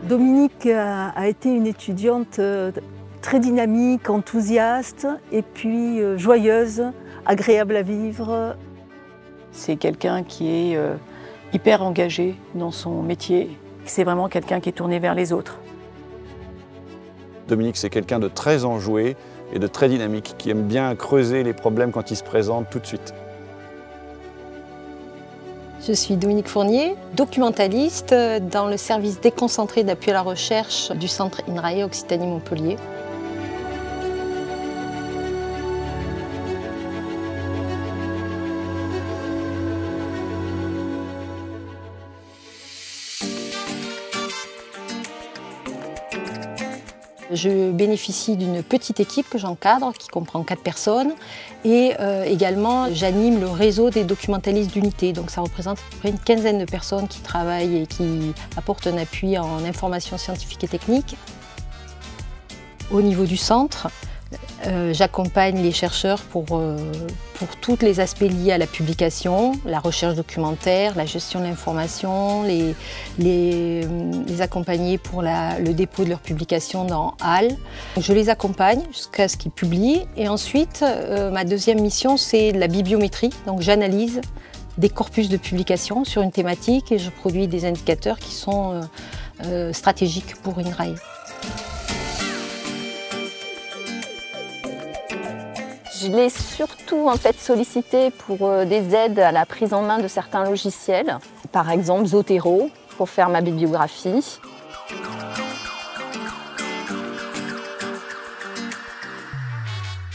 Dominique a été une étudiante très dynamique, enthousiaste et puis joyeuse, agréable à vivre. C'est quelqu'un qui est hyper engagé dans son métier. C'est vraiment quelqu'un qui est tourné vers les autres. Dominique, c'est quelqu'un de très enjoué et de très dynamique, qui aime bien creuser les problèmes quand ils se présentent tout de suite. Je suis Dominique Fournier, documentaliste dans le service déconcentré d'appui à la recherche du centre INRAE Occitanie-Montpellier. Je bénéficie d'une petite équipe que j'encadre, qui comprend 4 personnes. Et également, j'anime le réseau des documentalistes d'unité. Donc ça représente à peu près une quinzaine de personnes qui travaillent et qui apportent un appui en information scientifique et technique. Au niveau du centre, j'accompagne les chercheurs pour tous les aspects liés à la publication, la recherche documentaire, la gestion de l'information, les accompagner pour le dépôt de leurs publications dans HAL. Je les accompagne jusqu'à ce qu'ils publient. Et ensuite, ma deuxième mission, c'est la bibliométrie. Donc j'analyse des corpus de publication sur une thématique et je produis des indicateurs qui sont stratégiques pour INRAE. Je l'ai surtout sollicité pour des aides à la prise en main de certains logiciels, par exemple Zotero pour faire ma bibliographie.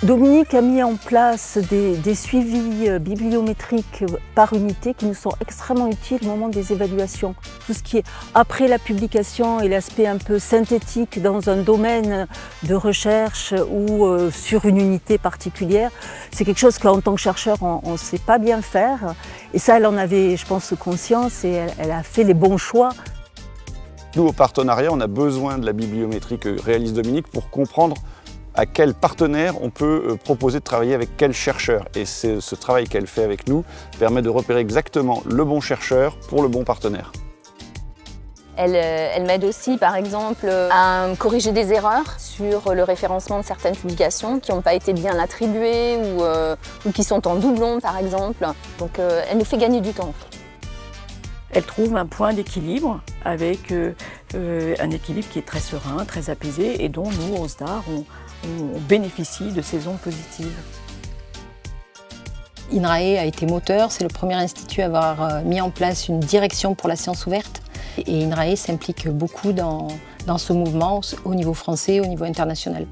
Dominique a mis en place des suivis bibliométriques par unité qui nous sont extrêmement utiles au moment des évaluations. Tout ce qui est après la publication et l'aspect un peu synthétique dans un domaine de recherche ou sur une unité particulière, c'est quelque chose qu'en tant que chercheur, on ne sait pas bien faire. Et ça, elle en avait, je pense, conscience et elle a fait les bons choix. Nous, au partenariat, on a besoin de la bibliométrie que réalise Dominique pour comprendre à quel partenaire on peut proposer de travailler avec quel chercheur. Et ce travail qu'elle fait avec nous permet de repérer exactement le bon chercheur pour le bon partenaire. Elle m'aide aussi, par exemple, à corriger des erreurs sur le référencement de certaines publications qui n'ont pas été bien attribuées ou qui sont en doublon, par exemple. Donc elle nous fait gagner du temps. Elle trouve un point d'équilibre avec un équilibre qui est très serein, très apaisé et dont nous, au SDAR, on bénéficie de ces ondes positives. INRAE a été moteur, c'est le premier institut à avoir mis en place une direction pour la science ouverte. Et INRAE s'implique beaucoup dans ce mouvement au niveau français et au niveau international.